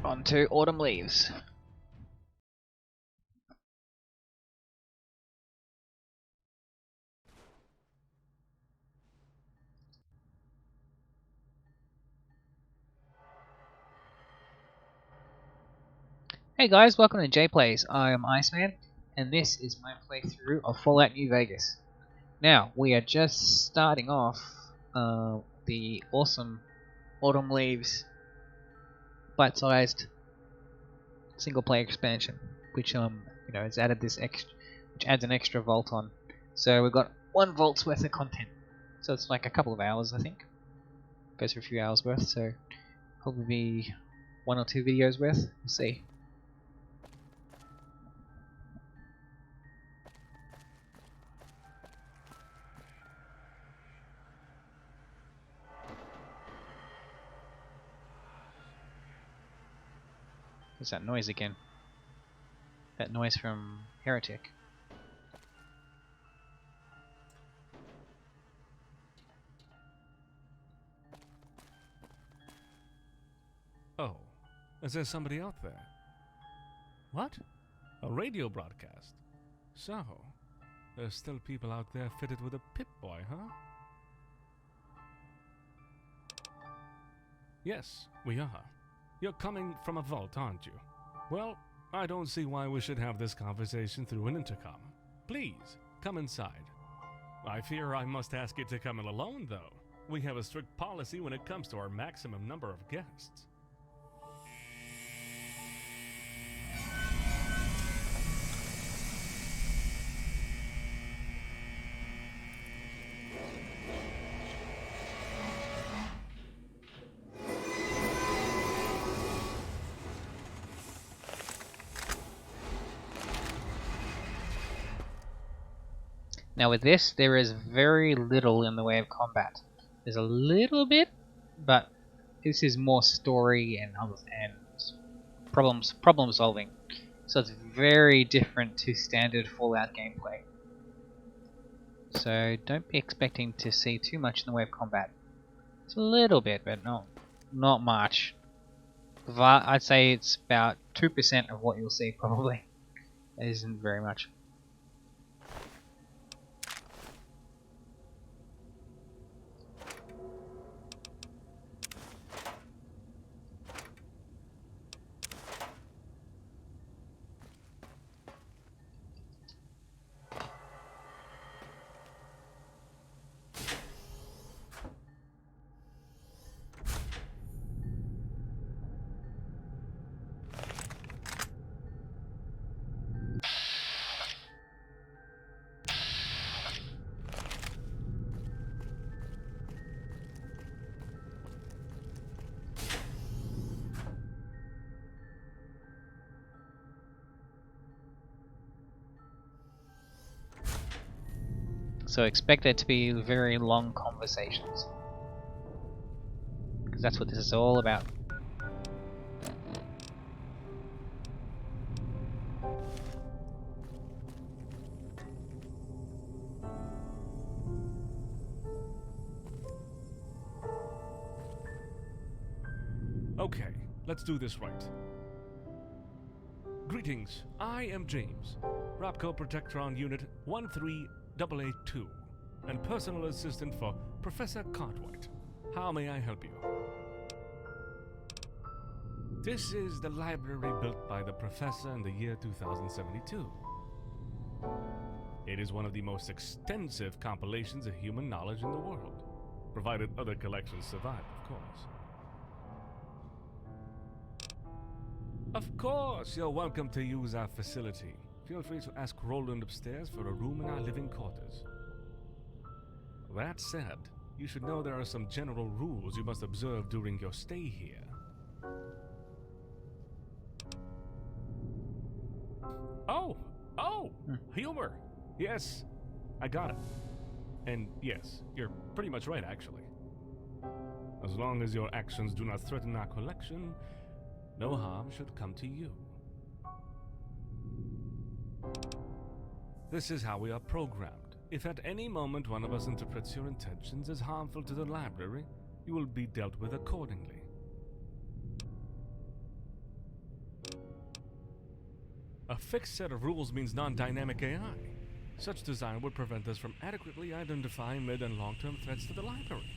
On to Autumn Leaves. Hey guys, welcome to JPlays. I am Iceman, and this is my playthrough of Fallout New Vegas. Now, we are just starting off the awesome Autumn Leaves bite-sized single-player expansion, which has added this which adds an extra vault on. So we've got 1 vault's worth of content. So it's like a couple of hours, I think. Goes for a few hours worth, so probably be 1 or 2 videos worth. We'll see. What's that noise again? That noise from Heretic. Oh, is there somebody out there? What? A radio broadcast? So, there's still people out there fitted with a Pip-Boy, huh? Yes, we are. You're coming from a vault, aren't you? Well, I don't see why we should have this conversation through an intercom. Please, come inside. I fear I must ask you to come in alone, though. We have a strict policy when it comes to our maximum number of guests. Now with this, there is very little in the way of combat. There's a little bit, but this is more story and problem solving. So it's very different to standard Fallout gameplay. So don't be expecting to see too much in the way of combat. It's a little bit, but not much. I'd say it's about 2% of what you'll see probably. It isn't very much. So expect there to be very long conversations. Because that's what this is all about. Okay, let's do this right. Greetings, I am James, Rapco Protectron Unit 13882, and personal assistant for Professor Cartwright. How may I help you? This is the library built by the professor in the year 2072. It is one of the most extensive compilations of human knowledge in the world, provided other collections survive, of course. Of course, you're welcome to use our facility. Feel free to ask Roland upstairs for a room in our living quarters. That said, you should know there are some general rules you must observe during your stay here. Oh, humor. Yes, I got it. And yes, you're pretty much right, actually. As long as your actions do not threaten our collection, no harm should come to you. This is how we are programmed. If at any moment one of us interprets your intentions as harmful to the library, you will be dealt with accordingly. A fixed set of rules means non-dynamic AI. Such design would prevent us from adequately identifying mid- and long-term threats to the library.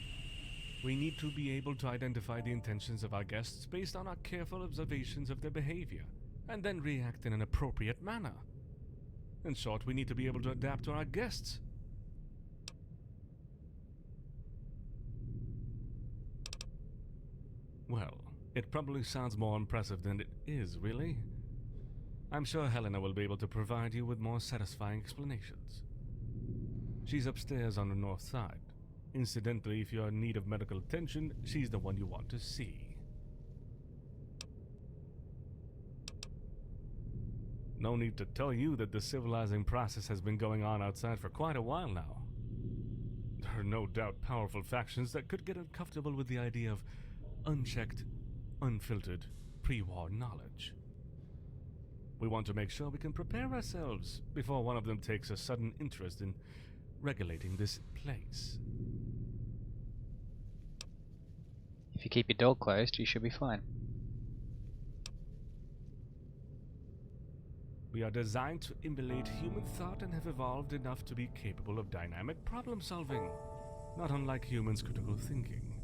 We need to be able to identify the intentions of our guests based on our careful observations of their behavior, and then react in an appropriate manner. In short, we need to be able to adapt to our guests. Well, it probably sounds more impressive than it is, really. I'm sure Helena will be able to provide you with more satisfying explanations. She's upstairs on the north side. Incidentally, if you're in need of medical attention, she's the one you want to see. No need to tell you that the civilizing process has been going on outside for quite a while now. There are no doubt powerful factions that could get uncomfortable with the idea of unchecked, unfiltered, pre-war knowledge. We want to make sure we can prepare ourselves before one of them takes a sudden interest in regulating this place. If you keep your door closed, you should be fine. We are designed to emulate human thought and have evolved enough to be capable of dynamic problem solving, not unlike humans' critical thinking.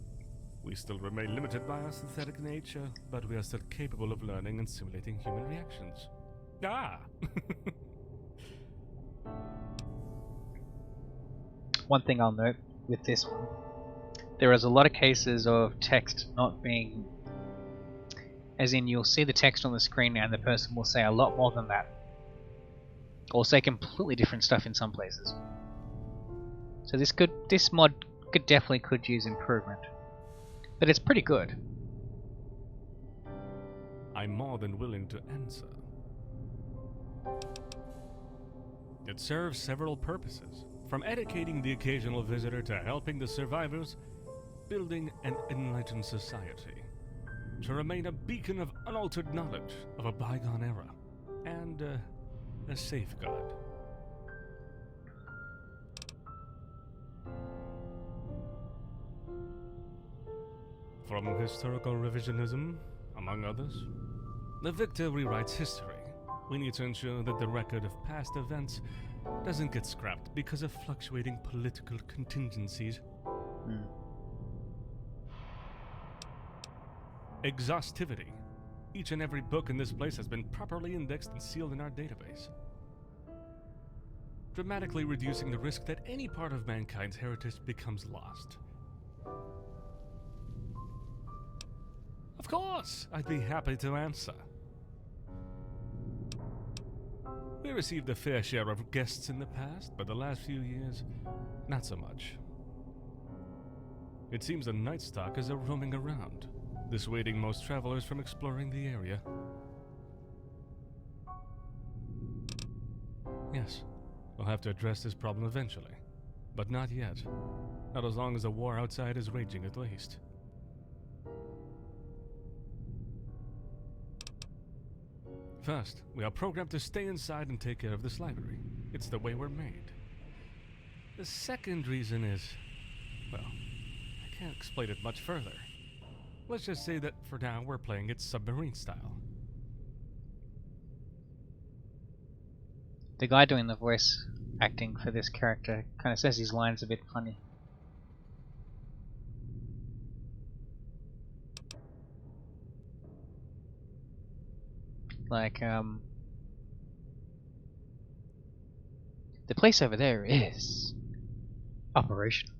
We still remain limited by our synthetic nature, but we are still capable of learning and simulating human reactions. Ah! One thing I'll note with this one, there is a lot of cases of text not being, as in you'll see the text on the screen and the person will say a lot more than that, or say completely different stuff in some places. So this mod definitely could use improvement, but it's pretty good. I'm more than willing to answer. It serves several purposes, from educating the occasional visitor to helping the survivors, building an enlightened society, to remain a beacon of unaltered knowledge of a bygone era, and a safeguard. From historical revisionism, among others, the victor rewrites history. We need to ensure that the record of past events doesn't get scrapped because of fluctuating political contingencies. Exhaustivity. Each and every book in this place has been properly indexed and sealed in our database, dramatically reducing the risk that any part of mankind's heritage becomes lost. Of course, I'd be happy to answer. We received a fair share of guests in the past, but the last few years, not so much. It seems the Night Stalkers are roaming around, dissuading most travelers from exploring the area. Yes, we'll have to address this problem eventually, but not yet. Not as long as the war outside is raging, at least. First, we are programmed to stay inside and take care of this library. It's the way we're made. The second reason is, well, I can't explain it much further. Let's just say that for now we're playing it submarine style. The guy doing the voice acting for this character kind of says his lines a bit funny. Like, the place over there is operational.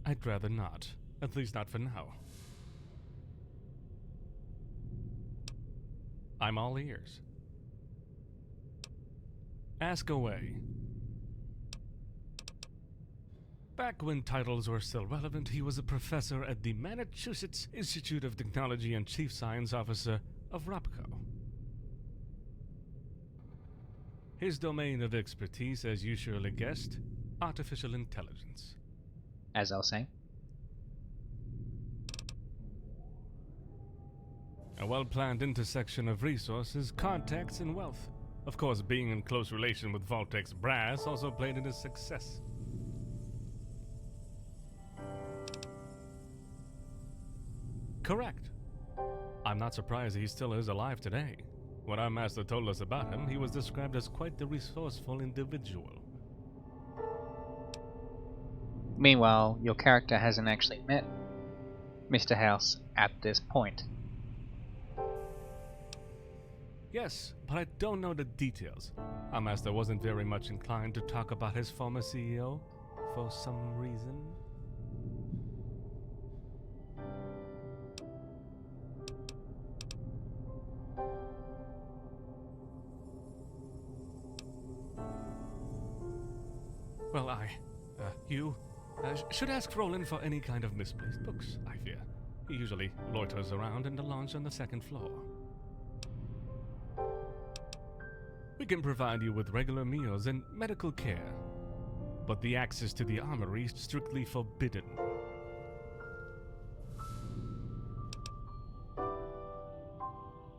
I'd rather not. At least not for now. I'm all ears. Ask away. Back when titles were still relevant, he was a professor at the Massachusetts Institute of Technology and Chief Science Officer of ROPCO. His domain of expertise, as you surely guessed, artificial intelligence. As I was saying. A well-planned intersection of resources, contacts, and wealth. Of course, being in close relation with Vault-Tec's brass also played in his success. Correct. I'm not surprised he still is alive today. When our master told us about him, he was described as quite the resourceful individual. Meanwhile, your character hasn't actually met Mr. House at this point. Yes, but I don't know the details. Our master wasn't very much inclined to talk about his former CEO for some reason. Well, you should ask Roland for any kind of misplaced books, I fear. He usually loiters around in the lounge on the second floor. We can provide you with regular meals and medical care, but the access to the armory is strictly forbidden.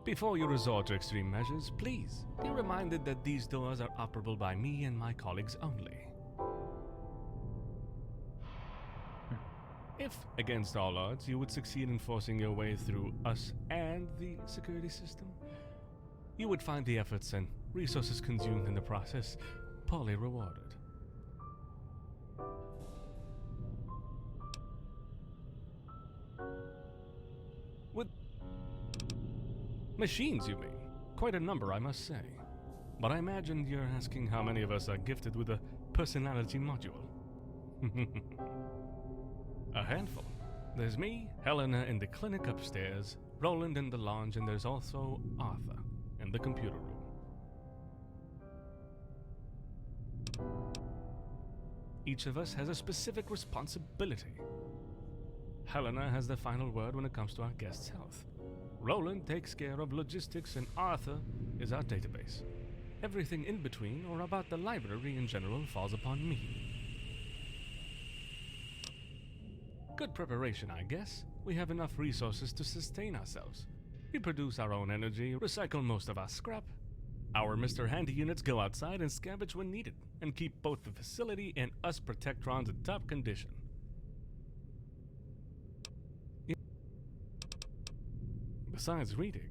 Before you resort to extreme measures, please be reminded that these doors are operable by me and my colleagues only. If, against all odds, you would succeed in forcing your way through us and the security system, you would find the efforts and resources consumed in the process poorly rewarded. With machines, you mean? Quite a number, I must say. But I imagine you're asking how many of us are gifted with a personality module. A handful. There's me, Helena in the clinic upstairs, Roland in the lounge, and there's also Arthur in the computer room. Each of us has a specific responsibility. Helena has the final word when it comes to our guests' health. Roland takes care of logistics, and Arthur is our database. Everything in between or about the library in general falls upon me. Good preparation, I guess. We have enough resources to sustain ourselves. We produce our own energy, recycle most of our scrap. Our Mr. Handy units go outside and scavenge when needed, and keep both the facility and us Protectrons in top condition. Besides reading,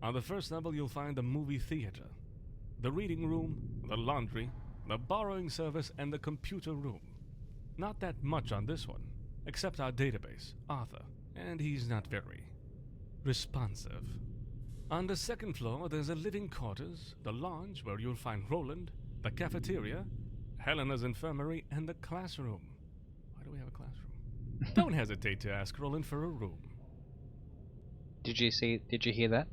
on the first level you'll find the movie theater, the reading room, the laundry, the borrowing service, and the computer room. Not that much on this one, except our database, Arthur, and he's not very responsive. On the second floor, there's a living quarters, the lounge where you'll find Roland, the cafeteria, Helena's infirmary, and the classroom. Why do we have a classroom? Don't hesitate to ask Roland for a room. Did you hear that?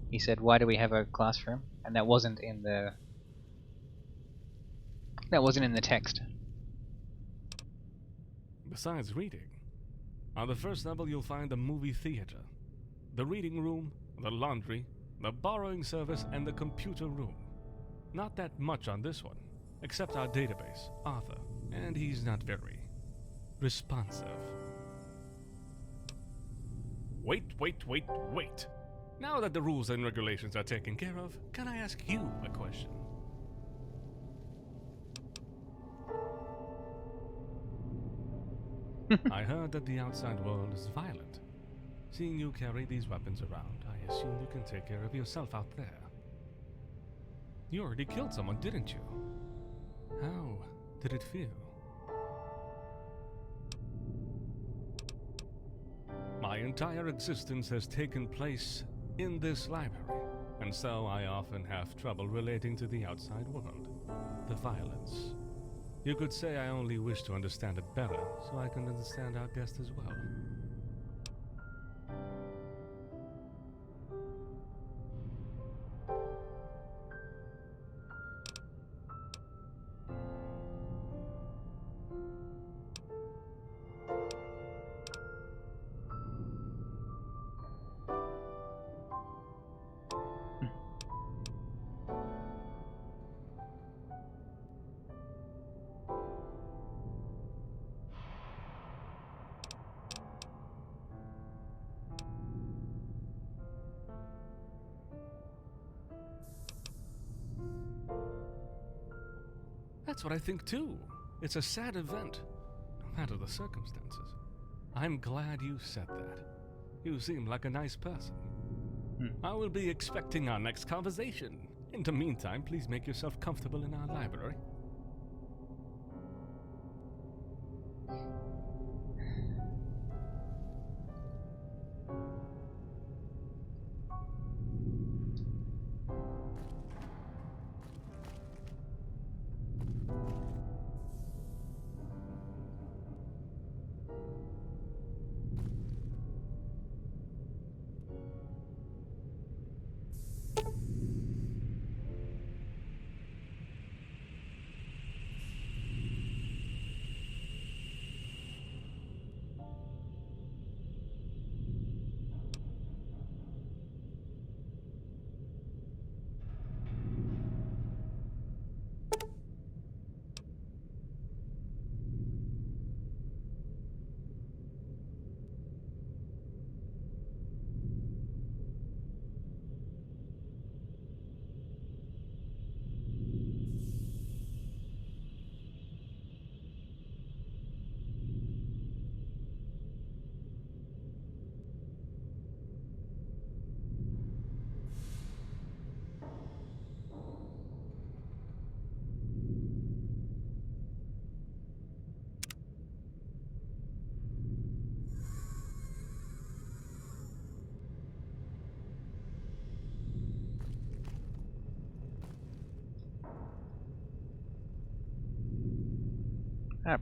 He said, "Why do we have a classroom?" And that wasn't in the text. Besides reading, on the first level you'll find the movie theater, the reading room, the laundry, the borrowing service, and the computer room. Not that much on this one, except our database, Arthur, and he's not very responsive. Wait. Now that the rules and regulations are taken care of, can I ask you a question? I heard that the outside world is violent. Seeing you carry these weapons around, I assume you can take care of yourself out there. You already killed someone, didn't you? How did it feel? My entire existence has taken place in this library, and so I often have trouble relating to the outside world, the violence. You could say I only wish to understand it better, so I can understand our guest as well. That's what I think too. It's a sad event, no matter the circumstances. I'm glad you said that. You seem like a nice person. Hmm. I will be expecting our next conversation. In the meantime, please make yourself comfortable in our library.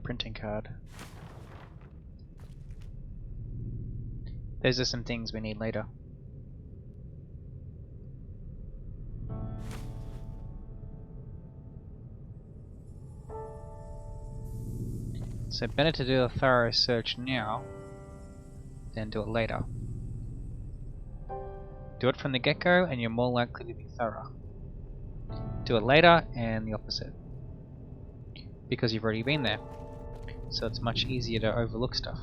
Printing card. Those are some things we need later. So better to do a thorough search now than do it later. Do it from the get-go and you're more likely to be thorough. Do it later and the opposite. Because you've already been there. So it's much easier to overlook stuff.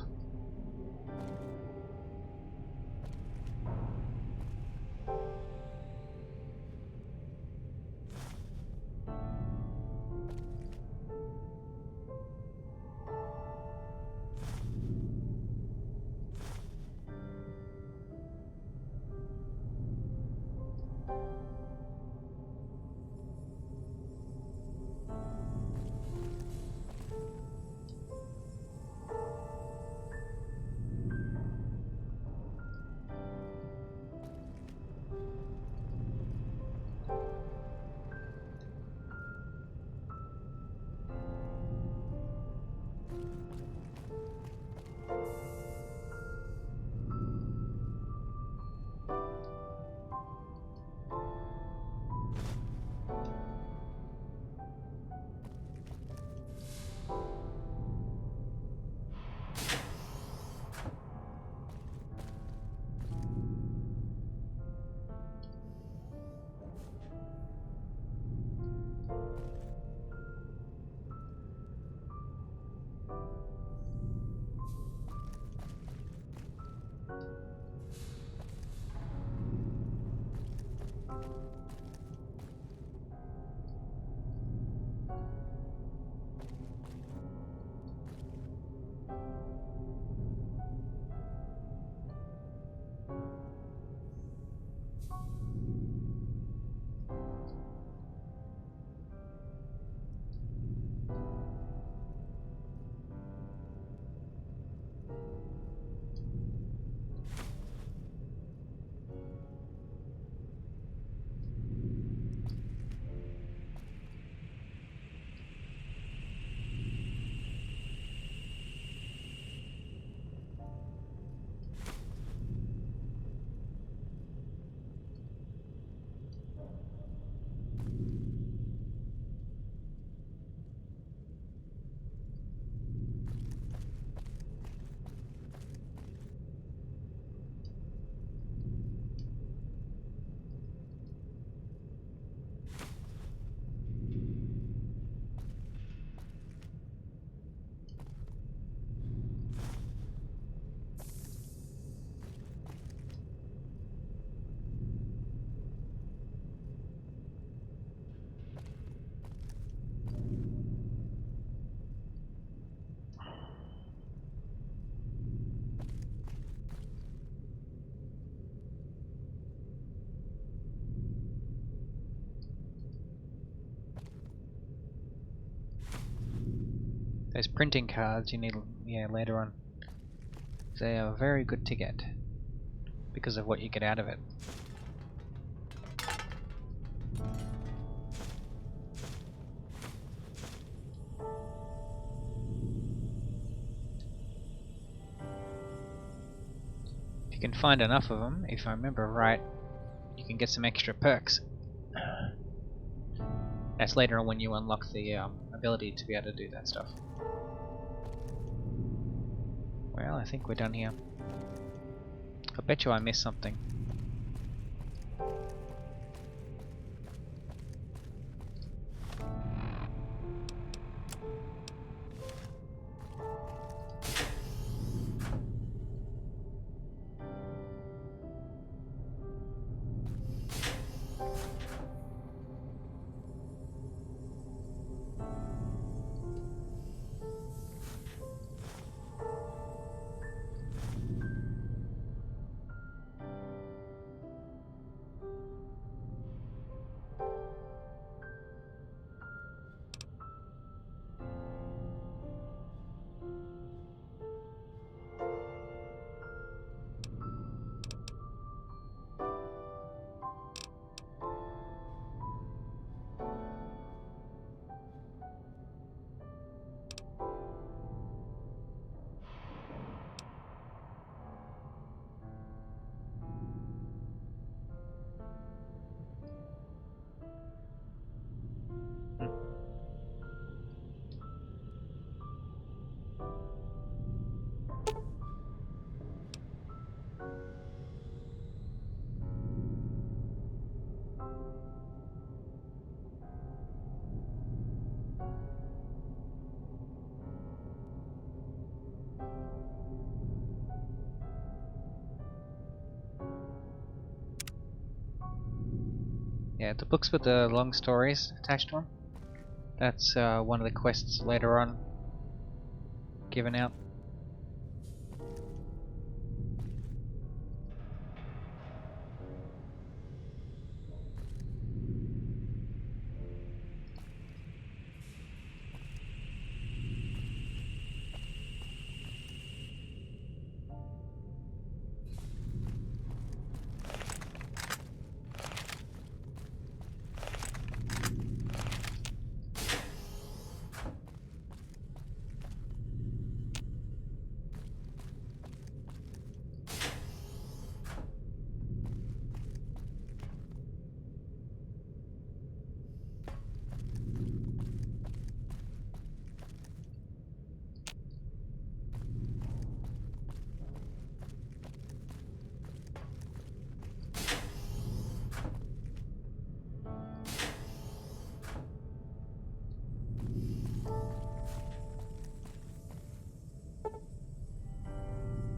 Those printing cards you need, yeah, later on. They are very good to get because of what you get out of it. If you can find enough of them, if I remember right, you can get some extra perks. That's later on when you unlock the ability to be able to do that stuff. Well, I think we're done here. I bet you I missed something. Yeah, the books with the long stories attached to them. That's one of the quests later on given out.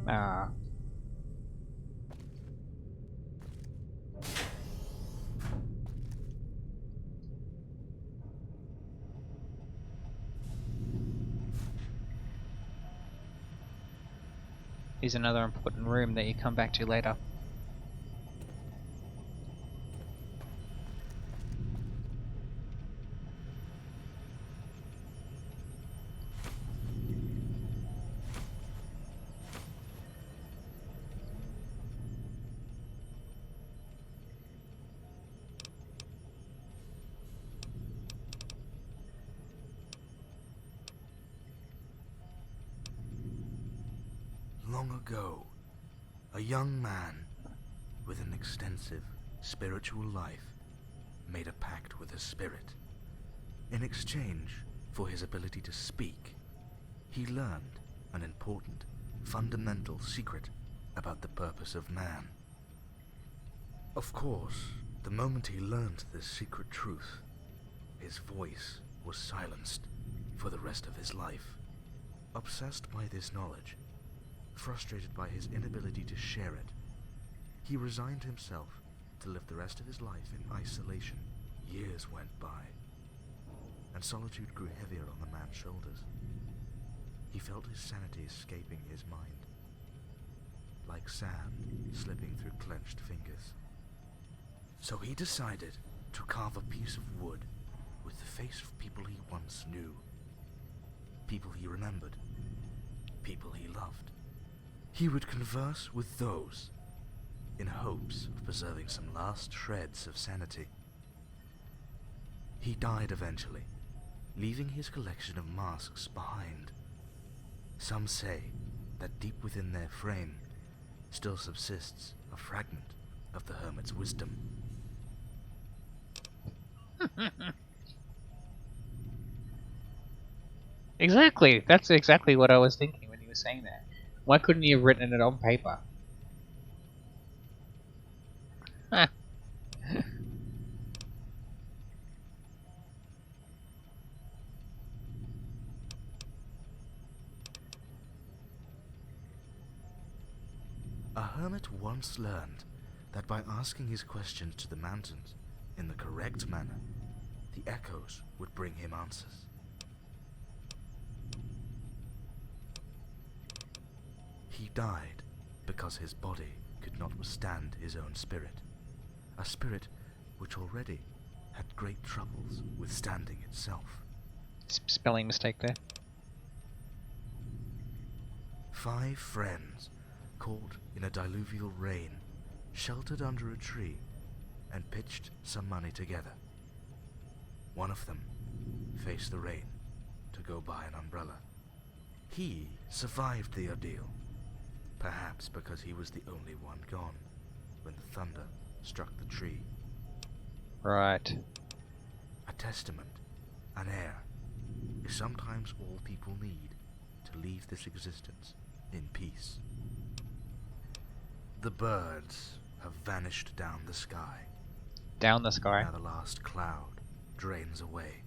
Ah. Here's another important room that you come back to later. Long ago, a young man with an extensive spiritual life made a pact with a spirit. In exchange for his ability to speak, he learned an important, fundamental secret about the purpose of man. Of course, the moment he learned this secret truth, his voice was silenced for the rest of his life. Obsessed by this knowledge, frustrated by his inability to share it, he resigned himself to live the rest of his life in isolation. Years went by, and solitude grew heavier on the man's shoulders. He felt his sanity escaping his mind, like sand slipping through clenched fingers. So he decided to carve a piece of wood with the face of people he once knew. people he remembered, people he loved. He would converse with those in hopes of preserving some last shreds of sanity. He died eventually, leaving his collection of masks behind. Some say that deep within their frame still subsists a fragment of the hermit's wisdom. Exactly. That's exactly what I was thinking when you were saying that. Why couldn't you have written it on paper? Huh. A hermit once learned that by asking his questions to the mountains in the correct manner, the echoes would bring him answers. He died because his body could not withstand his own spirit, a spirit which already had great troubles withstanding itself. Spelling mistake there. 5 friends, caught in a diluvial rain, sheltered under a tree and pitched some money together. One of them faced the rain to go buy an umbrella. He survived the ordeal, perhaps because he was the only one gone when the thunder struck the tree. Right. A testament, an heir, is sometimes all people need to leave this existence in peace. The birds have vanished down the sky. Down the sky. Now the last cloud drains away.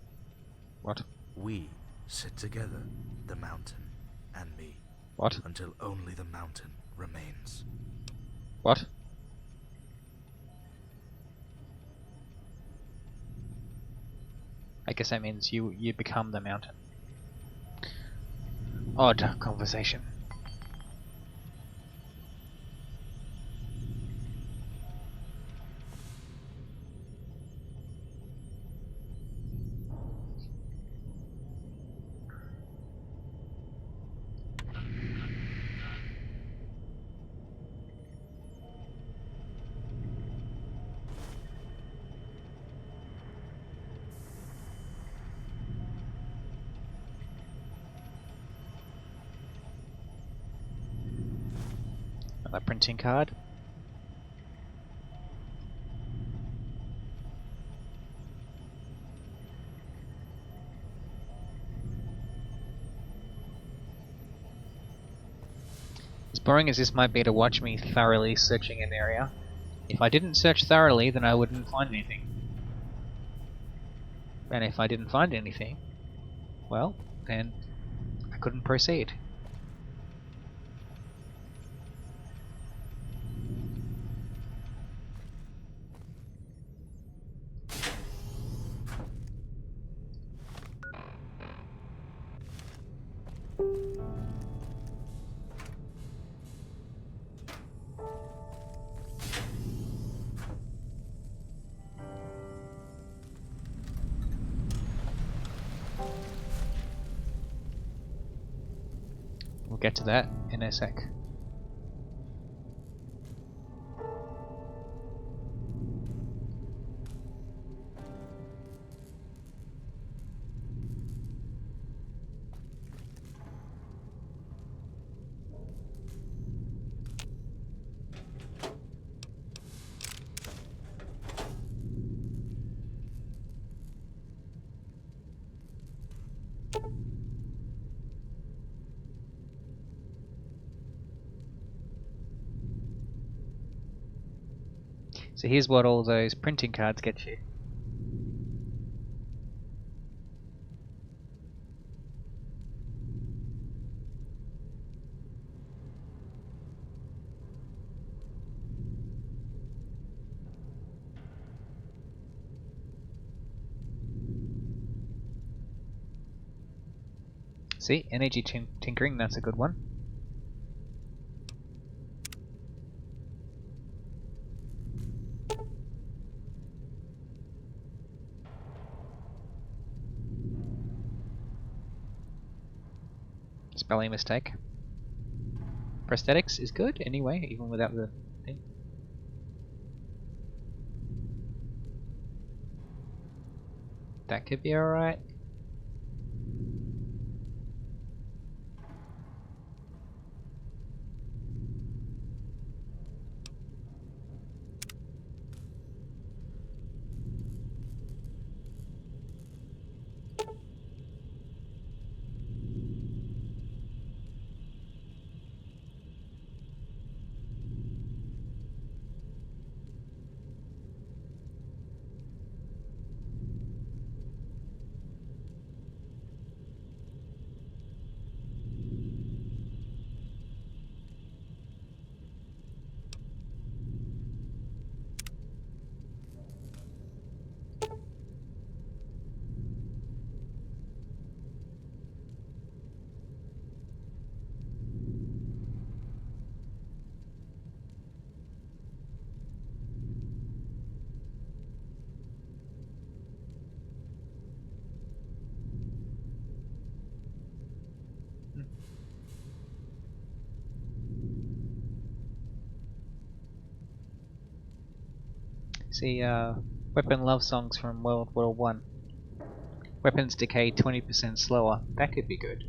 What? We sit together, the mountain and me, What? until only the mountain remains. What? I guess that means you become the mountain. Odd conversation. Another printing card. As boring as this might be to watch me thoroughly searching an area, if I didn't search thoroughly, then I wouldn't find anything. And if I didn't find anything, well, then I couldn't proceed. We'll get to that in a sec. So here's what all those printing cards get you. See, energy tinkering, that's a good one. Spelling mistake. Prosthetics is good anyway, even without the thing. That could be alright. See, weapon love songs from World War One. Weapons decay 20% slower. That could be good.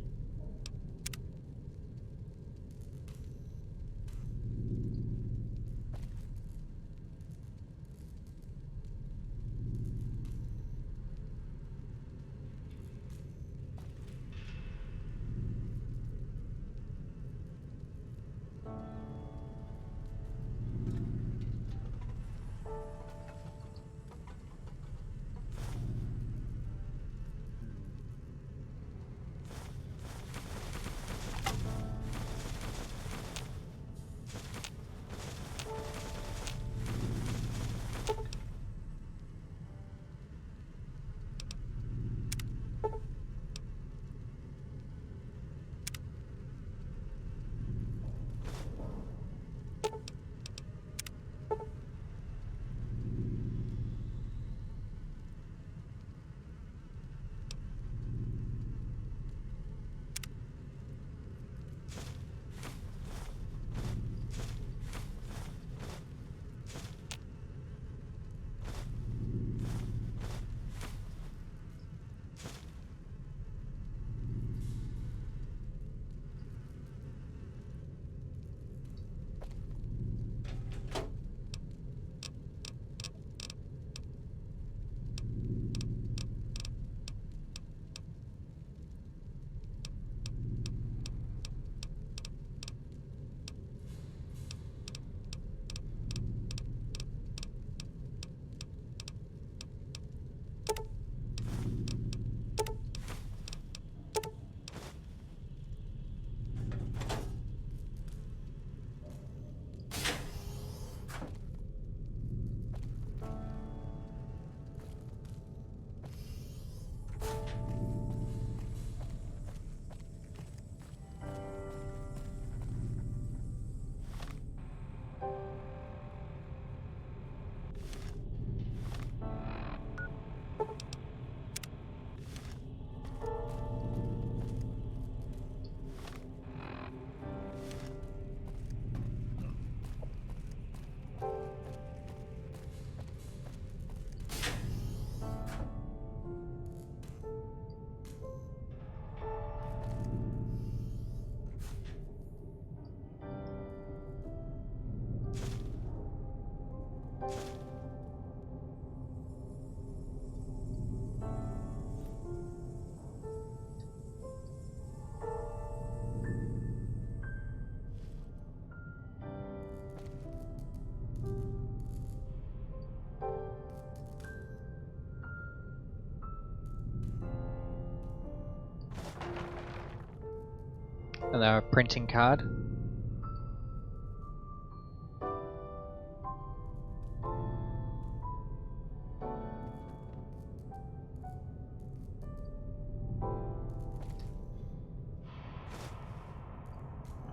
Another printing card.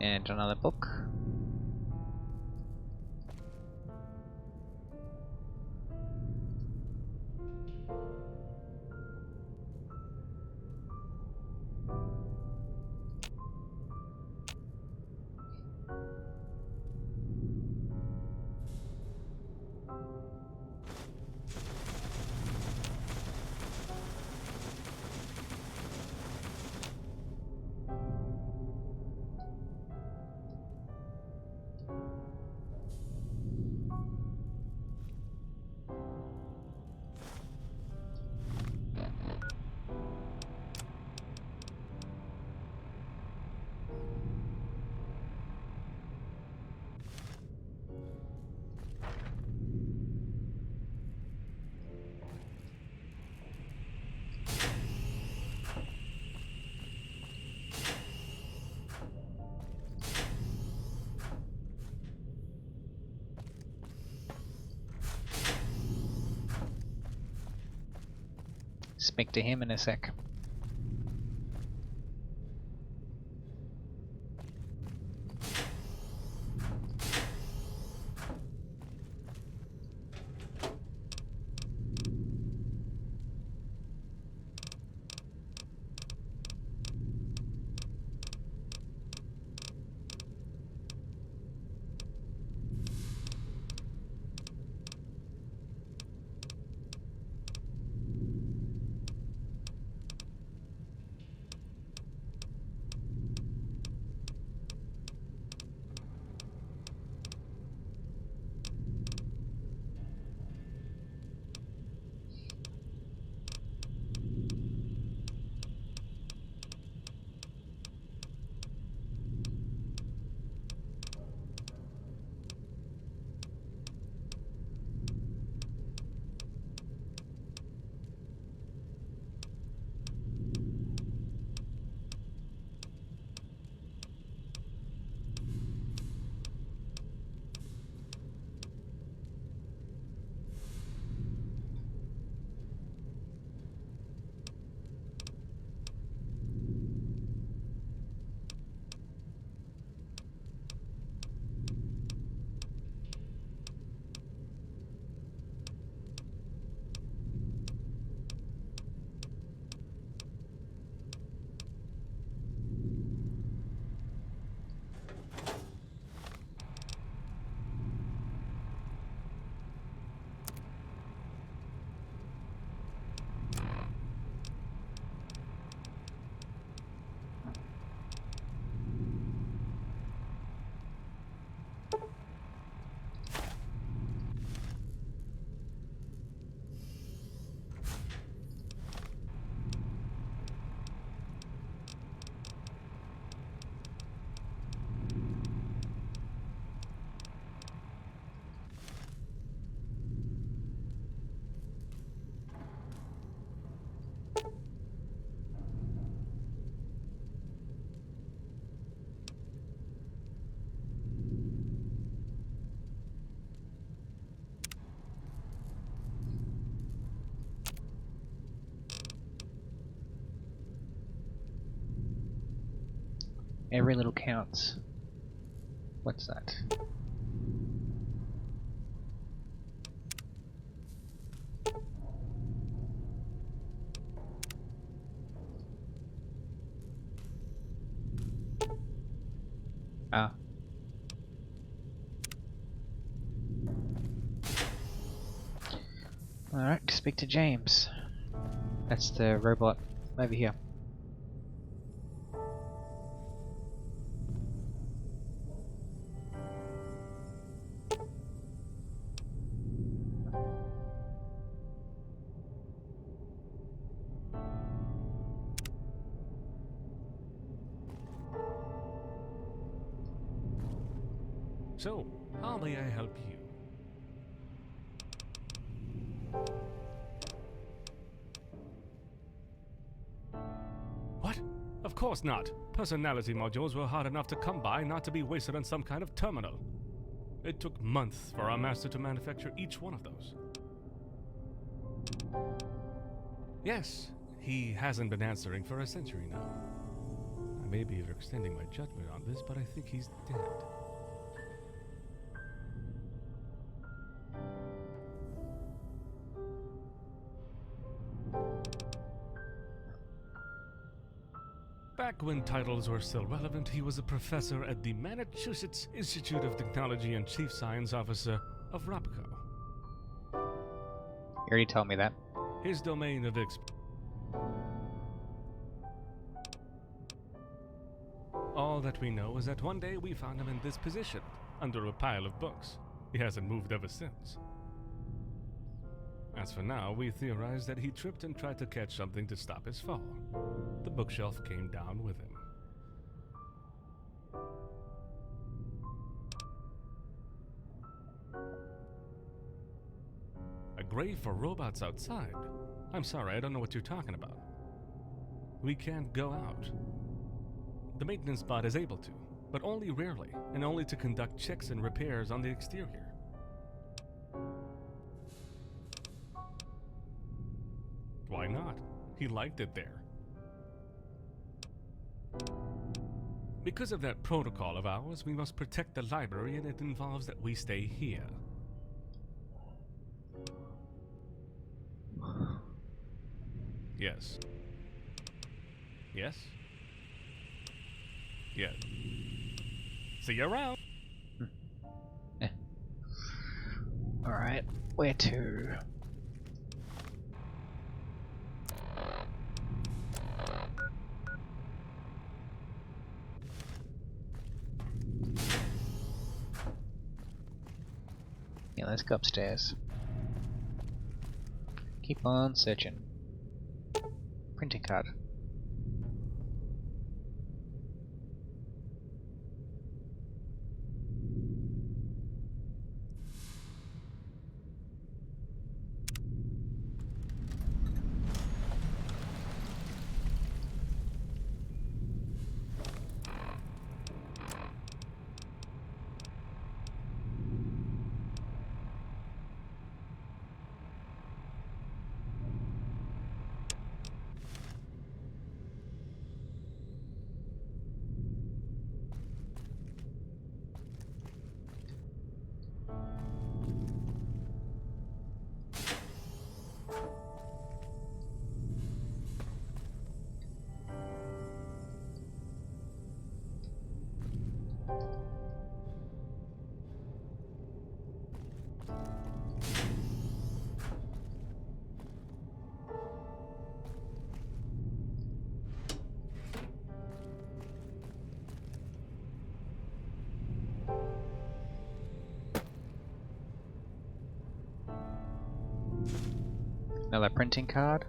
And another book. speak to him in a sec. Every little counts. What's that? Ah. Alright, speak to James. That's the robot over here. So, how may I help you? What? Of course not. Personality modules were hard enough to come by, not to be wasted on some kind of terminal. It took months for our master to manufacture each one of those. Yes, he hasn't been answering for a century now. I may be overextending my judgment on this, but I think he's dead. Back when titles were still relevant, he was a professor at the Massachusetts Institute of Technology and Chief Science Officer of ROPCO. You already told me that. His domain of All that we know is that one day we found him in this position, under a pile of books. He hasn't moved ever since. As for now, we theorize that he tripped and tried to catch something to stop his fall. The bookshelf came down with him. A grave for robots outside? I'm sorry, I don't know what you're talking about. We can't go out. The maintenance bot is able to, but only rarely, and only to conduct checks and repairs on the exterior. Why not? He liked it there. Because of that protocol of ours, we must protect the library, and it involves that we stay here. Yes. Yes? Yes. See you around. Alright, where to? Yeah, let's go upstairs. Keep on searching. Printing card. Another printing card.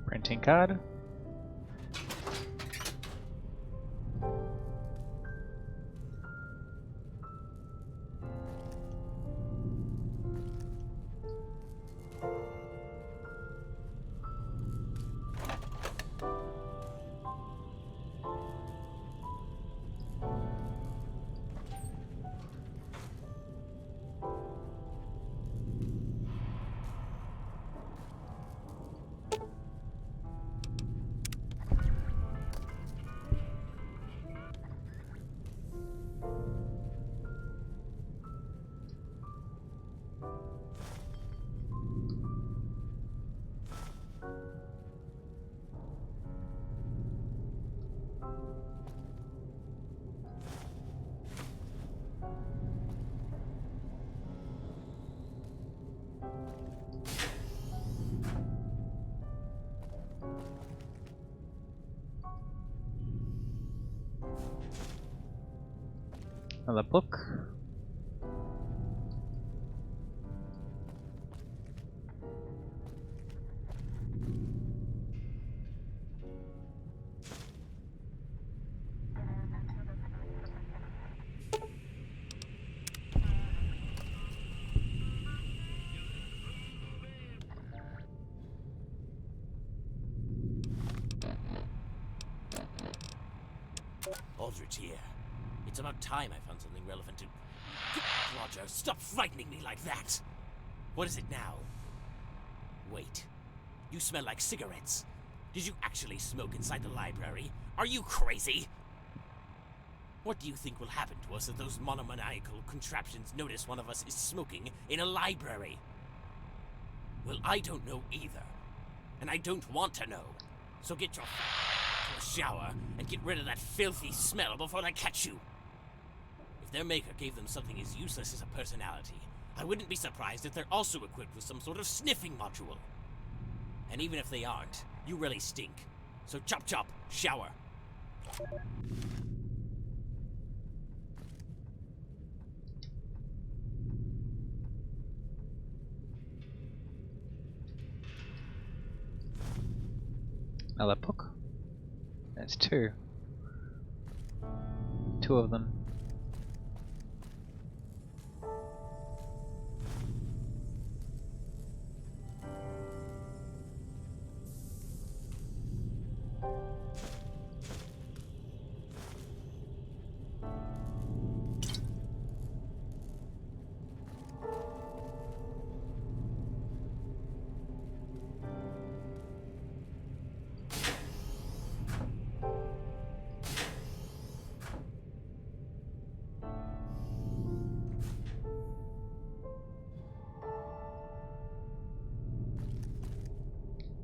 Printing card. Another book. Aldrich here. It's about time I found something relevant to... Roger, stop frightening me like that! What is it now? Wait. You smell like cigarettes. Did you actually smoke inside the library? Are you crazy? What do you think will happen to us if those monomaniacal contraptions notice one of us is smoking in a library? Well, I don't know either. And I don't want to know. So get your... to a shower and get rid of that filthy smell before they catch you. If their maker gave them something as useless as a personality, I wouldn't be surprised if they're also equipped with some sort of sniffing module. And even if they aren't, you really stink. So chop chop, shower. Another book. That's two. Two of them.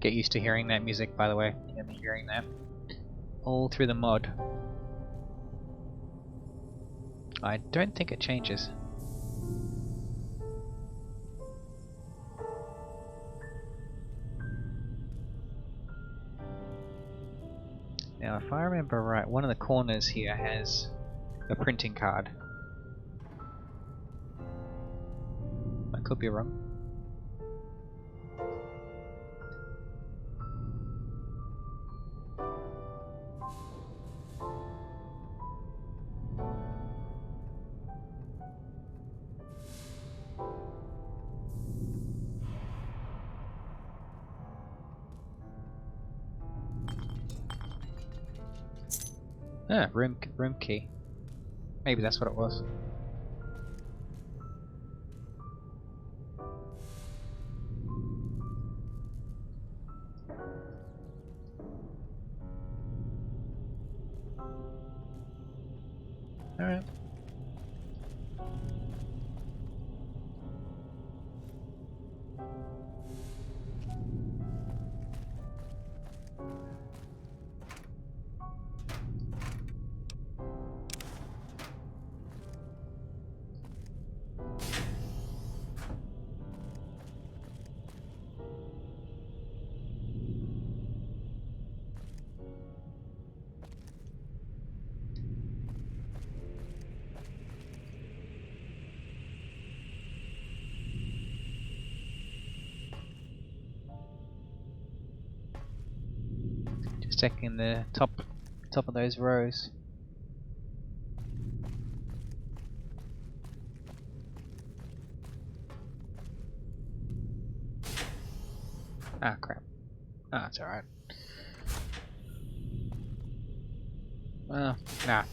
Get used to hearing that music, by the way. You're gonna be hearing that all through the mod. I don't think it changes. Now, if I remember right, one of the corners here has a printing card. I could be wrong. Ah, room key. Maybe that's what it was. Alright. Just checking the top of those rows. Ah, crap. Ah, it's alright. Well, nah.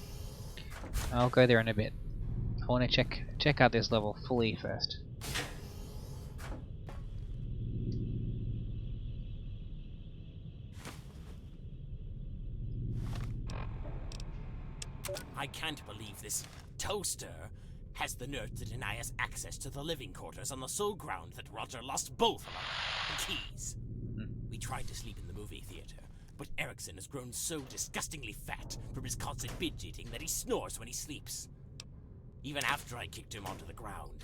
I'll go there in a bit. I want to check out this level fully first. I can't believe this toaster has the nerve to deny us access to the living quarters on the sole ground that Roger lost both of our keys. We tried to sleep in the movie theater, but Erickson has grown so disgustingly fat from his constant binge eating that he snores when he sleeps. Even after I kicked him onto the ground.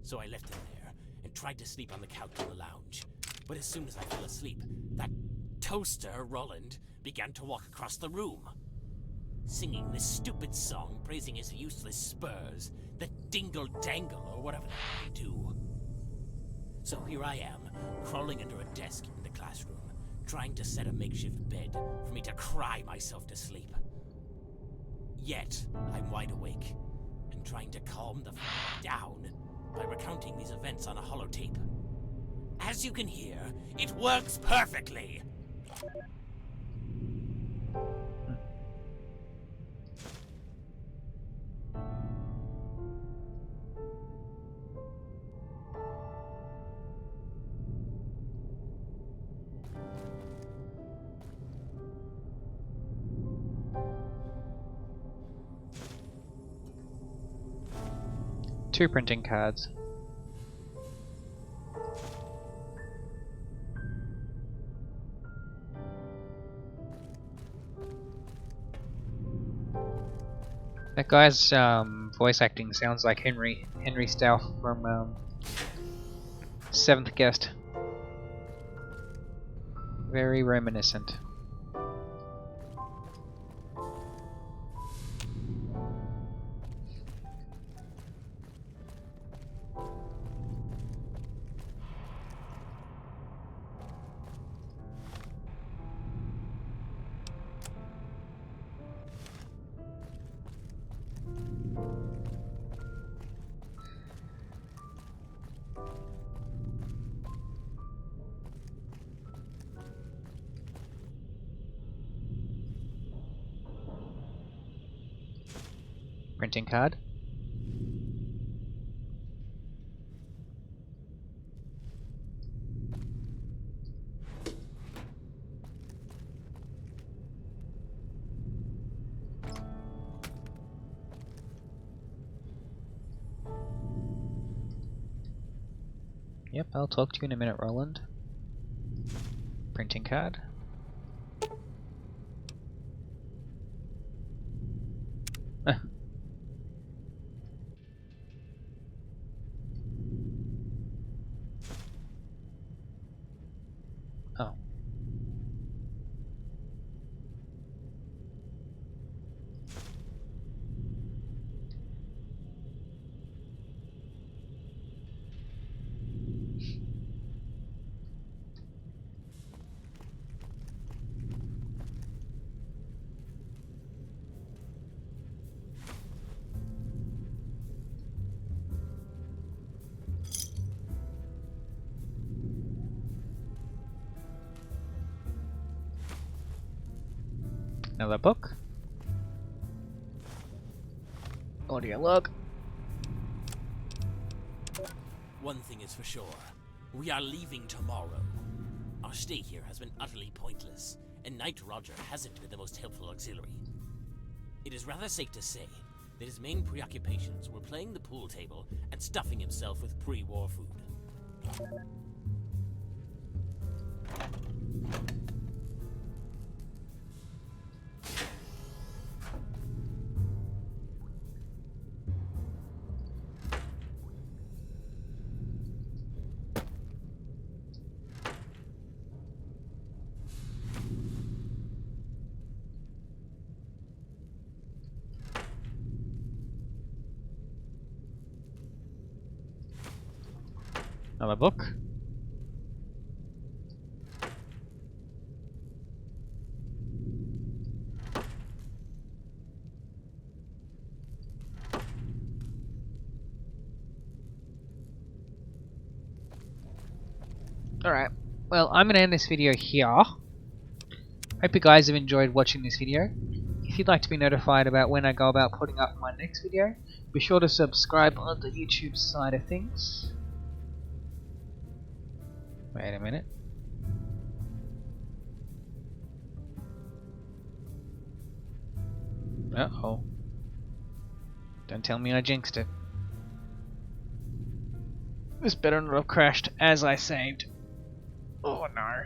So I left him there and tried to sleep on the couch in the lounge. But as soon as I fell asleep, that toaster, Roland, began to walk across the room, singing this stupid song praising his useless spurs, the dingle dangle or whatever they do. So here I am, crawling under a desk in the classroom, trying to set a makeshift bed for me to cry myself to sleep. Yet, I'm wide awake, and trying to calm the down by recounting these events on a holotape. As you can hear, it works perfectly! Two printing cards. That guy's voice acting sounds like Henry Stauff from Seventh Guest. Very reminiscent. Printing card. Yep, I'll talk to you in a minute, Roland. Printing card. Oh. Another book. Audio log. One thing is for sure. We are leaving tomorrow. Our stay here has been utterly pointless, and Knight Roger hasn't been the most helpful auxiliary. It is rather safe to say that his main preoccupations were playing the pool table and stuffing himself with pre-war food. Another book. Alright, well, I'm going to end this video here. Hope you guys have enjoyed watching this video. If you'd like to be notified about when I go about putting up my next video, be sure to subscribe on the YouTube side of things. Wait a minute. Uh-oh. Don't tell me I jinxed it. This better not have crashed as I saved. Oh no.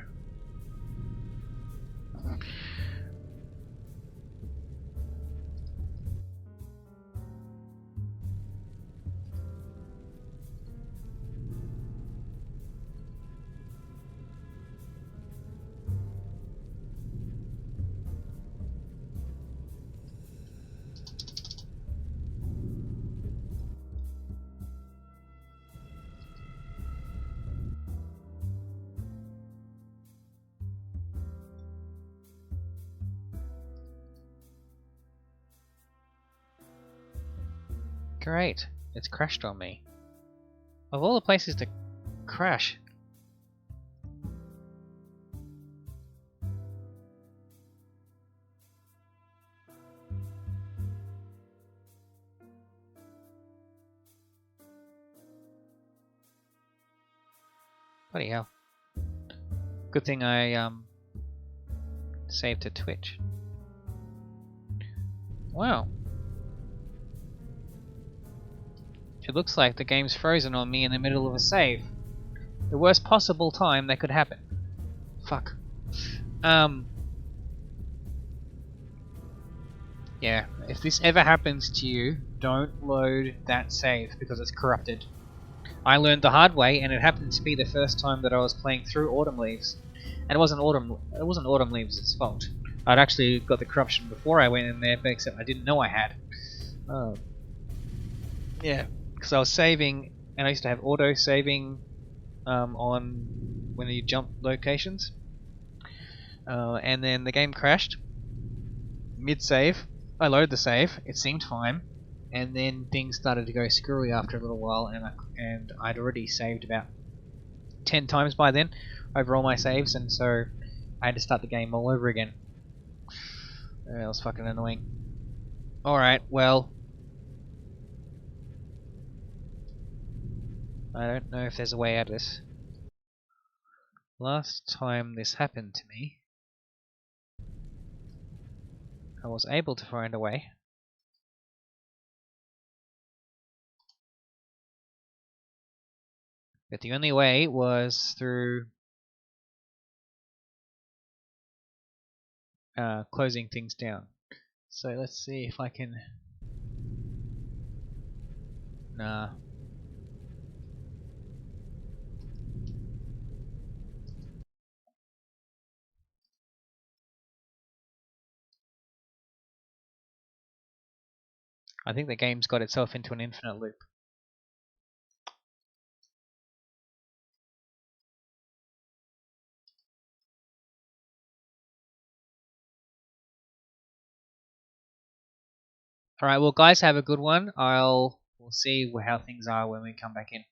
Great, it's crashed on me. Of all the places to crash. Bloody hell. Good thing I saved to Twitch. Wow. It looks like the game's frozen on me in the middle of a save. The worst possible time that could happen. Fuck. Yeah, if this ever happens to you, don't load that save because it's corrupted. I learned the hard way, and it happened to be the first time that I was playing through Autumn Leaves. And it wasn't Autumn Leaves' fault. I'd actually got the corruption before I went in there, but except I didn't know I had. Yeah, because I was saving, and I used to have auto saving on when you jump locations, and then the game crashed mid save. I loaded the save, it seemed fine, and then things started to go screwy after a little while, and I'd already saved about 10 times by then over all my saves, and so I had to start the game all over again. That was fucking annoying. Alright, well, I don't know if there's a way out of this. Last time this happened to me, I was able to find a way. But the only way was through closing things down. So let's see if I can. Nah. I think the game's got itself into an infinite loop. Alright, well guys, have a good one. We'll see how things are when we come back in.